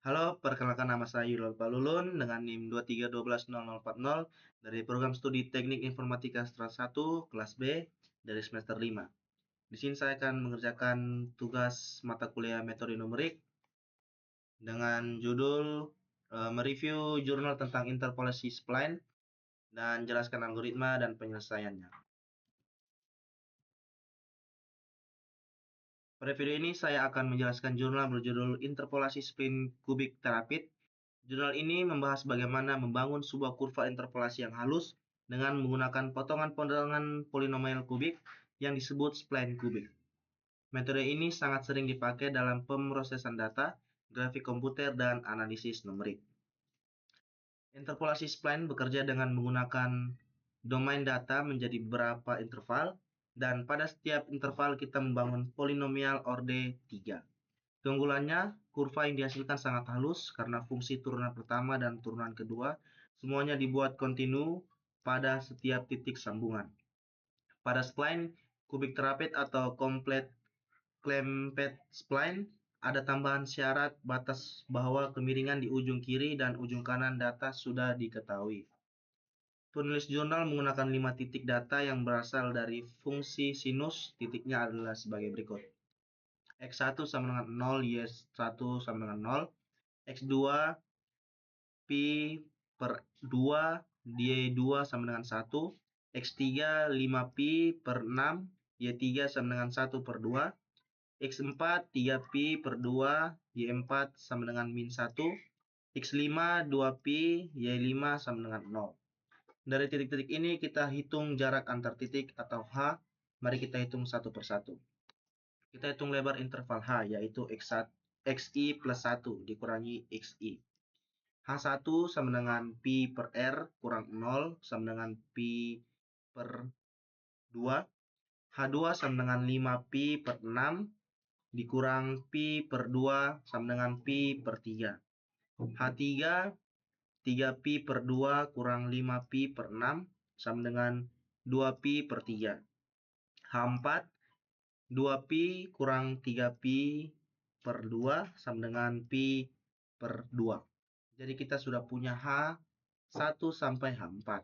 Halo, perkenalkan nama saya Yulal Balulun dengan NIM 23120040 dari program studi Teknik Informatika Stra 1 kelas B dari semester 5. Di sini saya akan mengerjakan tugas mata kuliah metode numerik dengan judul mereview jurnal tentang interpolasi spline dan jelaskan algoritma dan penyelesaiannya. Pada video ini saya akan menjelaskan jurnal berjudul Interpolasi Spline Kubik Terapit. Jurnal ini membahas bagaimana membangun sebuah kurva interpolasi yang halus dengan menggunakan potongan-potongan polinomial kubik yang disebut spline kubik. Metode ini sangat sering dipakai dalam pemrosesan data, grafik komputer, dan analisis numerik. Interpolasi spline bekerja dengan menggunakan domain data menjadi beberapa interval, dan pada setiap interval kita membangun polinomial orde 3. Keunggulannya, kurva yang dihasilkan sangat halus karena fungsi turunan pertama dan turunan kedua semuanya dibuat kontinu pada setiap titik sambungan. Pada spline kubik terapit atau complete clamped spline, ada tambahan syarat batas bahwa kemiringan di ujung kiri dan ujung kanan data sudah diketahui. Penulis jurnal menggunakan 5 titik data yang berasal dari fungsi sinus. Titiknya adalah sebagai berikut. X1 sama dengan 0, Y1 sama dengan 0, X2 Pi per 2, Y2 sama dengan 1, X3 5 Pi per 6, Y3 sama dengan 1 per 2, X4 3 Pi per 2, Y4 sama dengan min 1, X5 2 Pi, Y5 sama dengan 0. Dari titik-titik ini kita hitung jarak antar titik atau H. Mari kita hitung satu per satu. Kita hitung lebar interval H, yaitu XI plus 1 dikurangi XI. H1 sama dengan Pi per R kurang 0 sama dengan Pi per 2. H2 sama dengan 5 Pi per 6 dikurang Pi per 2 sama dengan Pi per 3. H3 3 Pi per 2 kurang 5 Pi per 6 sama dengan 2 Pi per 3. H4 2 Pi kurang 3 Pi per 2 sama dengan Pi per 2. Jadi kita sudah punya H1 sampai H4.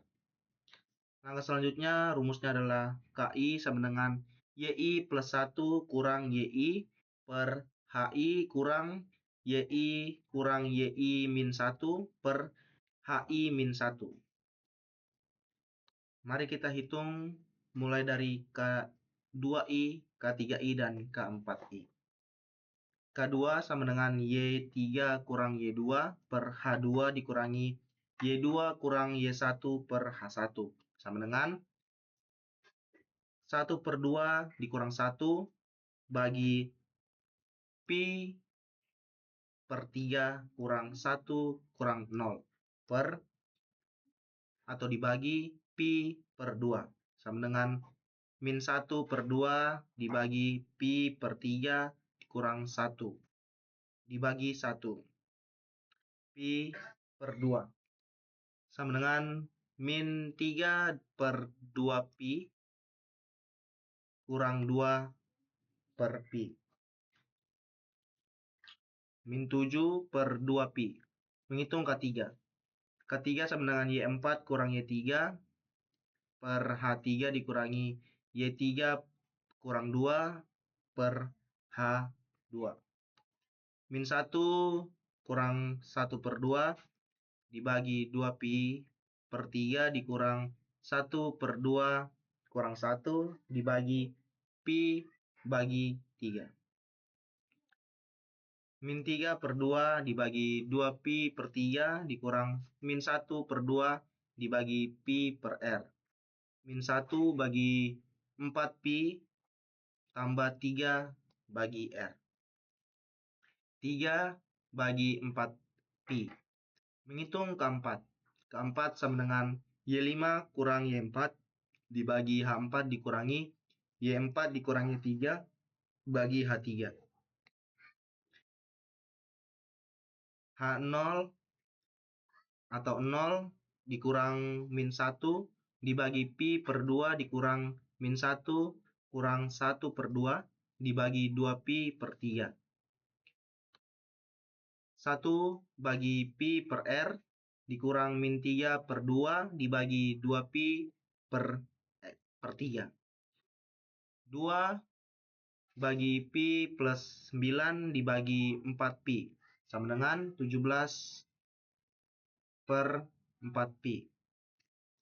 Langkah selanjutnya rumusnya adalah KI sama dengan YI plus 1 kurang YI per HI kurang YI min 1 per HI min 1. Mari kita hitung mulai dari K2I, K3I, dan K4I. K2 sama dengan Y3 kurang Y2 per H2 dikurangi Y2 kurang Y1 per H1. Sama dengan 1 per 2 dikurang 1 bagi Pi per 3 kurang 1 kurang 0 per atau dibagi Pi per 2. Sama dengan min 1 per 2 dibagi Pi per 3 kurang 1 dibagi 1. Pi per 2 sama dengan min 3 per 2 Pi kurang 2 per Pi. Min 7 per 2 Pi. Menghitung K3. K3 sama dengan Y4 kurang Y3 per H3 dikurangi Y3 kurang 2 per H2. Min 1 kurang 1 per 2 dibagi 2 Pi per 3 dikurang 1 per 2 kurang 1 dibagi Pi bagi 3. Min 3 per 2 dibagi 2 Pi per 3 dikurang min 1 per 2 dibagi Pi per R. Min 1 bagi 4 Pi tambah 3 bagi R. 3 bagi 4 Pi. Menghitung K4. K4 sama dengan Y5 kurang Y4 dibagi H4 dikurangi Y4 dikurangi 3 bagi H3. H0 atau 0 dikurang min 1 dibagi Pi per 2 dikurang min 1 kurang 1 per 2 dibagi 2 Pi per 3. 1 bagi Pi per R dikurang min 3 per 2 dibagi 2Pi per 3. 2 bagi Pi plus 9 dibagi 4Pi sama dengan 17 per 4Pi.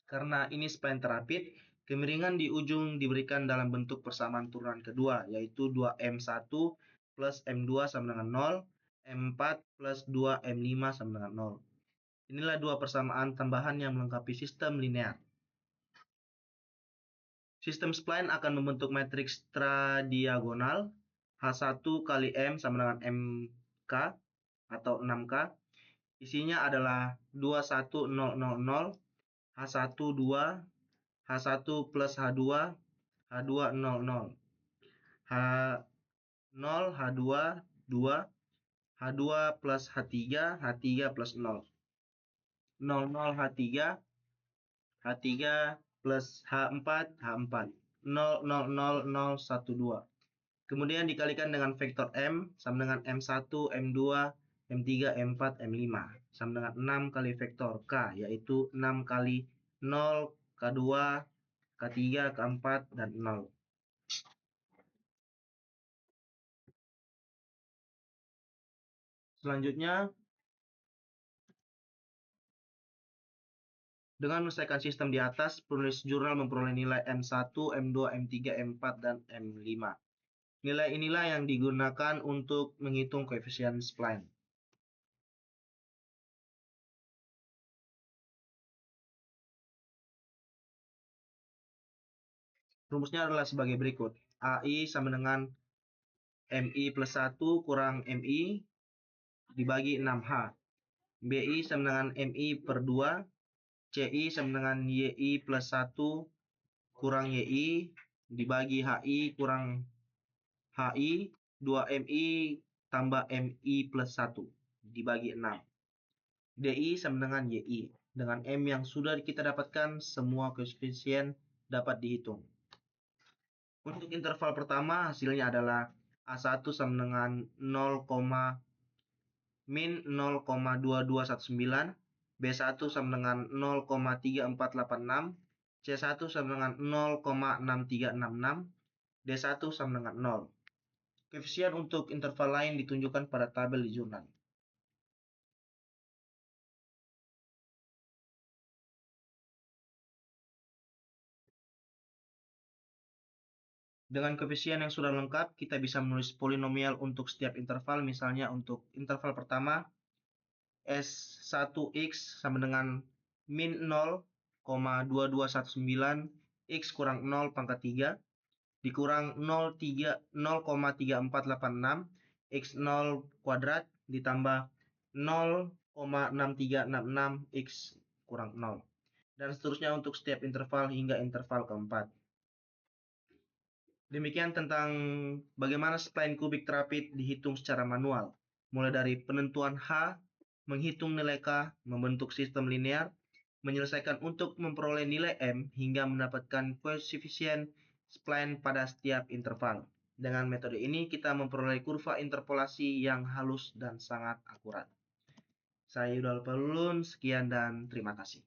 Karena ini spline terapit, kemiringan di ujung diberikan dalam bentuk persamaan turunan kedua, yaitu 2M1 plus M2 sama dengan 0, M4 plus 2M5 sama dengan 0. Inilah dua persamaan tambahan yang melengkapi sistem linear. Sistem spline akan membentuk matriks tradiagonal H1 kali M sama dengan MK atau 6K. Isinya adalah 2, 1, 0, 0, 0, H1, 2, H1 plus H2, H2, 0, 0, H0, H2, 2, H2 plus H3, H3 plus 0, 0, 0, H3, H3 plus H4, H4, 0, 0, 0, 0, 1, 2. Kemudian dikalikan dengan vektor M sama dengan M1, M2, M3, M4, M5 sama dengan 6 kali vektor K, yaitu 6 kali 0, K2, K3, K4, dan 0. Selanjutnya, dengan menyelesaikan sistem di atas, penulis jurnal memperoleh nilai M1, M2, M3, M4, dan M5. Nilai inilah yang digunakan untuk menghitung koefisien spline. Rumusnya adalah sebagai berikut. AI sama dengan MI plus 1 kurang MI dibagi 6H. BI sama dengan MI per 2. CI sama dengan YI plus 1 kurang YI dibagi HI kurang HI 2MI tambah MI plus 1 dibagi 6. DI sama dengan YI. Dengan M yang sudah kita dapatkan, semua koefisien dapat dihitung. Untuk interval pertama, hasilnya adalah A1 sama dengan 0, min 0,2219, B1 sama dengan 0,3486, C1 sama dengan 0,6366, D1 sama dengan 0. Koefisien untuk interval lain ditunjukkan pada tabel di jurnal. Dengan koefisien yang sudah lengkap, kita bisa menulis polinomial untuk setiap interval. Misalnya untuk interval pertama, S1X sama dengan min 0,2219 X kurang 0 pangkat 3 dikurang 0,3486 X0 kuadrat ditambah 0,6366 X kurang 0. Dan seterusnya untuk setiap interval hingga interval keempat. Demikian tentang bagaimana spline kubik terapit dihitung secara manual. Mulai dari penentuan H, menghitung nilai K, membentuk sistem linear, menyelesaikan untuk memperoleh nilai M, hingga mendapatkan koefisien spline pada setiap interval. Dengan metode ini kita memperoleh kurva interpolasi yang halus dan sangat akurat. Saya Yudal Palulun, sekian dan terima kasih.